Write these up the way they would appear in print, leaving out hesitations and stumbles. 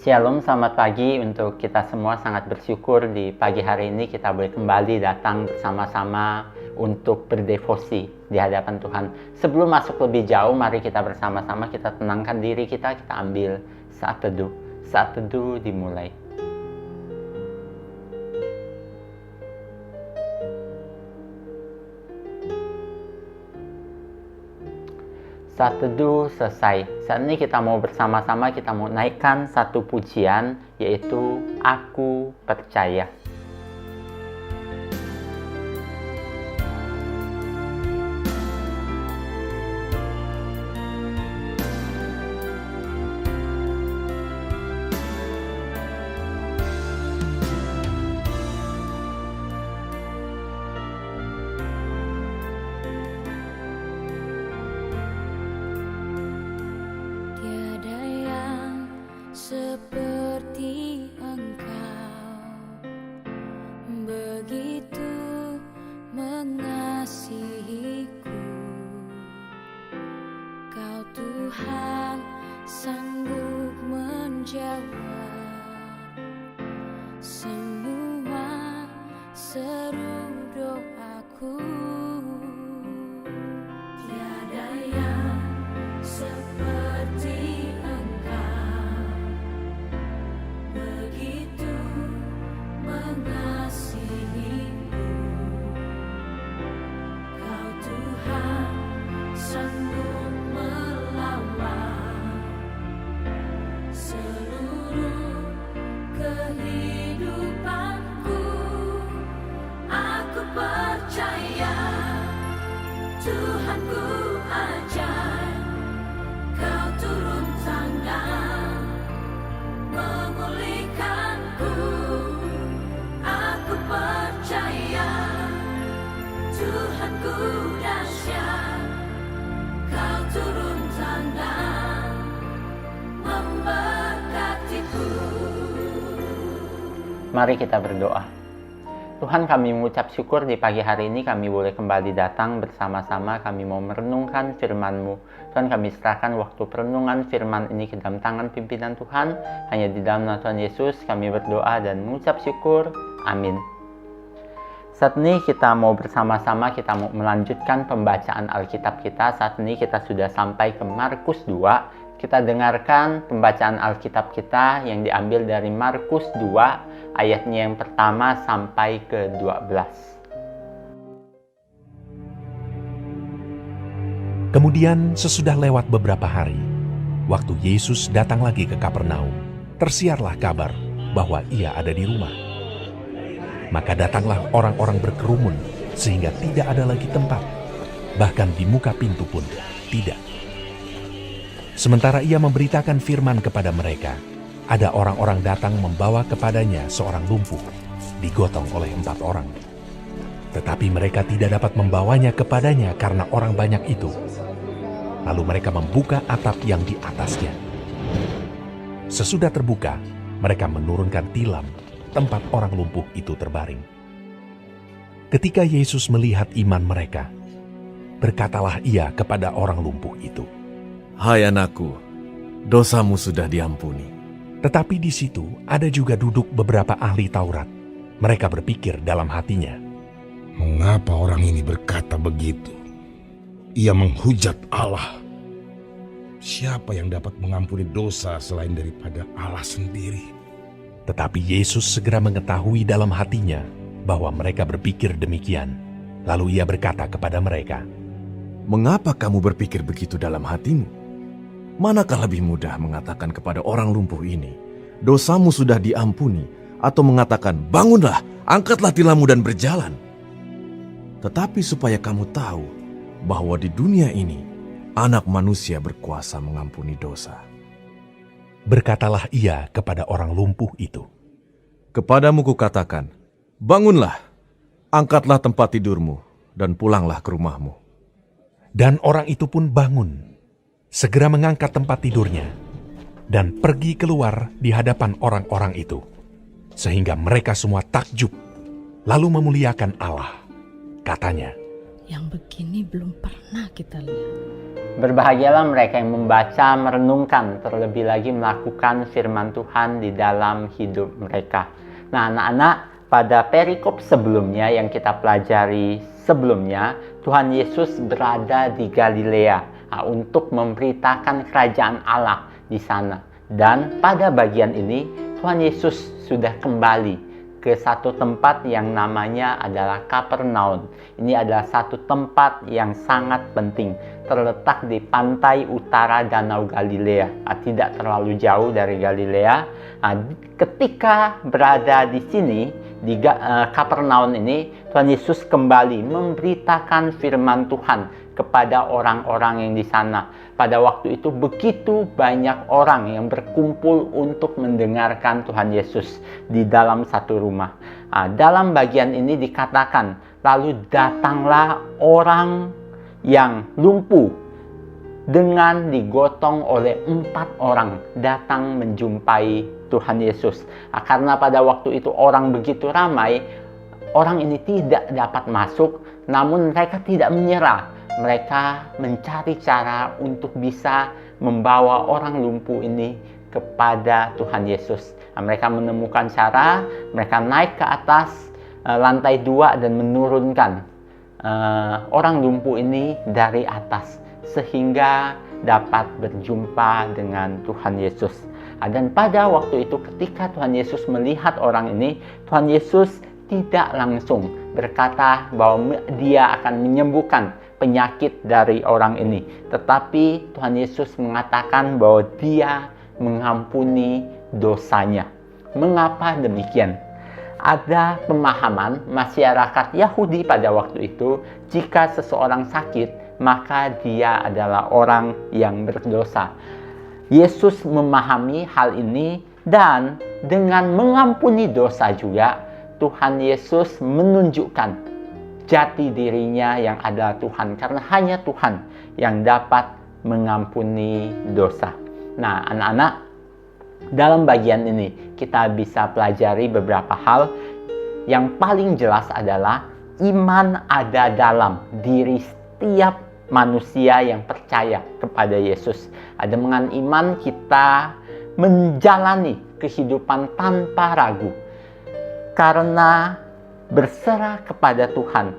Shalom, selamat pagi untuk kita semua. Sangat bersyukur di pagi hari ini kita boleh kembali datang bersama-sama untuk berdevosi di hadapan Tuhan. Sebelum masuk lebih jauh, mari kita bersama-sama kita tenangkan diri kita ambil saat teduh. Saat teduh dimulai. Saat teduh selesai. Saat ini kita mau bersama-sama, kita mau naikkan satu pujian, yaitu Aku Percaya. Seperti Engkau begitu mengasihiku, Kau Tuhan sanggup menjawab semua seru doaku. Tiada yang seperti begitu mengasihiku, Kau Tuhan sanggup melawan seluruh kehidupanku. Aku percaya Tuhanku ajaib, Kau turun tangan memulihkanku. Aku percaya Tuhanku dahsyat, Kau turun tangan memberkatiku. Mari kita berdoa. Tuhan, kami mengucap syukur di pagi hari ini kami boleh kembali datang bersama-sama. Kami mau merenungkan firman-Mu. Tuhan, kami serahkan waktu perenungan firman ini ke dalam tangan pimpinan Tuhan. Hanya di dalam nama Tuhan Yesus kami berdoa dan mengucap syukur. Amin. Saat ini kita mau bersama-sama, kita mau melanjutkan pembacaan Alkitab kita. Saat ini kita sudah sampai ke Markus 2. Kita dengarkan pembacaan Alkitab kita yang diambil dari Markus 2 ayatnya yang pertama sampai ke 12. Kemudian sesudah lewat beberapa hari, waktu Yesus datang lagi ke Kapernaum, tersiarlah kabar bahwa ia ada di rumah. Maka datanglah orang-orang berkerumun sehingga tidak ada lagi tempat, bahkan di muka pintu pun tidak. Sementara ia memberitakan firman kepada mereka, ada orang-orang datang membawa kepadanya seorang lumpuh, digotong oleh 4 orang. Tetapi mereka tidak dapat membawanya kepadanya karena orang banyak itu. Lalu mereka membuka atap yang di atasnya. Sesudah terbuka, mereka menurunkan tilam tempat orang lumpuh itu terbaring. Ketika Yesus melihat iman mereka, berkatalah ia kepada orang lumpuh itu, "Hai anakku, dosamu sudah diampuni." Tetapi di situ ada juga duduk beberapa ahli Taurat. Mereka berpikir dalam hatinya, "Mengapa orang ini berkata begitu? Ia menghujat Allah. Siapa yang dapat mengampuni dosa selain daripada Allah sendiri?" Tetapi Yesus segera mengetahui dalam hatinya bahwa mereka berpikir demikian. Lalu ia berkata kepada mereka, "Mengapa kamu berpikir begitu dalam hatimu? Manakah lebih mudah mengatakan kepada orang lumpuh ini, 'Dosamu sudah diampuni,' atau mengatakan, 'Bangunlah, angkatlah tilammu dan berjalan'? Tetapi supaya kamu tahu bahwa di dunia ini, Anak Manusia berkuasa mengampuni dosa." Berkatalah ia kepada orang lumpuh itu, "Kepadamu kukatakan, bangunlah, angkatlah tempat tidurmu, dan pulanglah ke rumahmu." Dan orang itu pun bangun, segera mengangkat tempat tidurnya, dan pergi keluar di hadapan orang-orang itu, sehingga mereka semua takjub, lalu memuliakan Allah. Katanya, Yang begini belum pernah kita lihat. Berbahagialah mereka yang membaca, merenungkan, terlebih lagi melakukan firman Tuhan di dalam hidup mereka. Nah, anak-anak, pada perikop sebelumnya yang kita pelajari sebelumnya, Tuhan Yesus berada di Galilea untuk memberitakan kerajaan Allah di sana. Dan pada bagian ini, Tuhan Yesus sudah kembali ke satu tempat yang namanya adalah Kapernaum. Ini adalah satu tempat yang sangat penting, terletak di pantai utara Danau Galilea, tidak terlalu jauh dari Galilea. Ketika berada di sini, di Kapernaum ini, Tuhan Yesus kembali memberitakan firman Tuhan kepada orang-orang yang di sana. Pada waktu itu begitu banyak orang yang berkumpul untuk mendengarkan Tuhan Yesus di dalam satu rumah. Dalam bagian ini dikatakan, lalu datanglah orang yang lumpuh dengan digotong oleh 4 orang datang menjumpai Tuhan Yesus. Karena pada waktu itu orang begitu ramai, orang ini tidak dapat masuk, namun mereka tidak menyerah. Mereka mencari cara untuk bisa membawa orang lumpuh ini kepada Tuhan Yesus. Mereka menemukan cara, mereka naik ke atas lantai 2 dan menurunkan orang lumpuh ini dari atas sehingga dapat berjumpa dengan Tuhan Yesus. Dan pada waktu itu ketika Tuhan Yesus melihat orang ini, Tuhan Yesus tidak langsung berkata bahwa dia akan menyembuhkan penyakit dari orang ini. Tetapi Tuhan Yesus mengatakan bahwa dia mengampuni dosanya. Mengapa demikian? Ada pemahaman masyarakat Yahudi pada waktu itu, jika seseorang sakit, maka dia adalah orang yang berdosa. Yesus memahami hal ini dan dengan mengampuni dosa juga, Tuhan Yesus menunjukkan jati dirinya yang adalah Tuhan, karena hanya Tuhan yang dapat mengampuni dosa. Nah, anak-anak, dalam bagian ini kita bisa pelajari beberapa hal. Yang paling jelas adalah iman ada dalam diri setiap manusia yang percaya kepada Yesus. Dengan iman kita menjalani kehidupan tanpa ragu, karena berserah kepada Tuhan.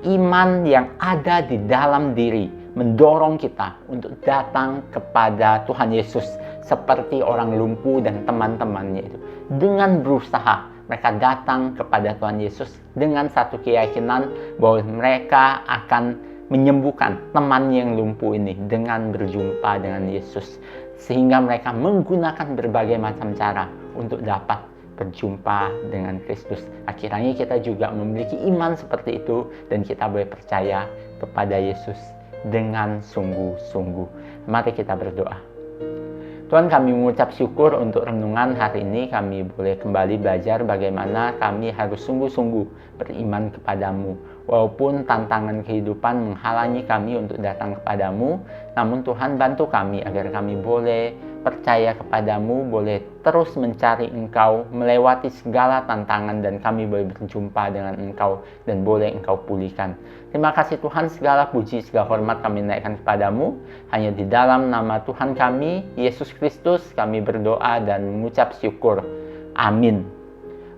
Iman yang ada di dalam diri mendorong kita untuk datang kepada Tuhan Yesus seperti orang lumpuh dan teman-temannya itu. Dengan berusaha mereka datang kepada Tuhan Yesus dengan satu keyakinan bahwa mereka akan menyembuhkan teman yang lumpuh ini dengan berjumpa dengan Yesus. Sehingga mereka menggunakan berbagai macam cara untuk dapat berjumpa dengan Kristus. Akhirnya kita juga memiliki iman seperti itu dan kita boleh percaya kepada Yesus dengan sungguh-sungguh. Mari kita berdoa. Tuhan, kami mengucap syukur untuk renungan hari ini. Kami boleh kembali belajar bagaimana kami harus sungguh-sungguh beriman kepadamu. Walaupun tantangan kehidupan menghalangi kami untuk datang kepadamu, namun Tuhan bantu kami agar kami boleh percaya kepadamu, boleh terus mencari Engkau, melewati segala tantangan, dan kami boleh berjumpa dengan Engkau dan boleh Engkau pulihkan. Terima kasih Tuhan, segala puji, segala hormat kami naikkan kepadamu. Hanya di dalam nama Tuhan kami, Yesus Kristus, kami berdoa dan mengucap syukur. Amin.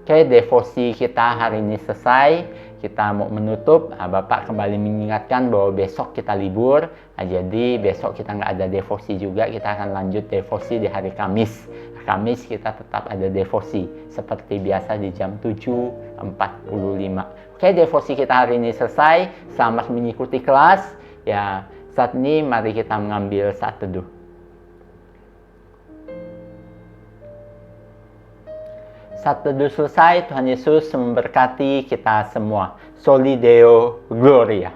Oke, devosi kita hari ini selesai. Kita mau menutup. Bapak kembali mengingatkan bahwa besok kita libur. Jadi besok kita nggak ada devosi juga. Kita akan lanjut devosi di hari Kamis. Kamis kita tetap ada devosi seperti biasa di jam 7.45. Oke, devosi kita hari ini selesai. Selamat mengikuti kelas. Ya, saat ini mari kita mengambil saat teduh. Saat teduh selesai, Tuhan Yesus memberkati kita semua. Soli Deo Gloria.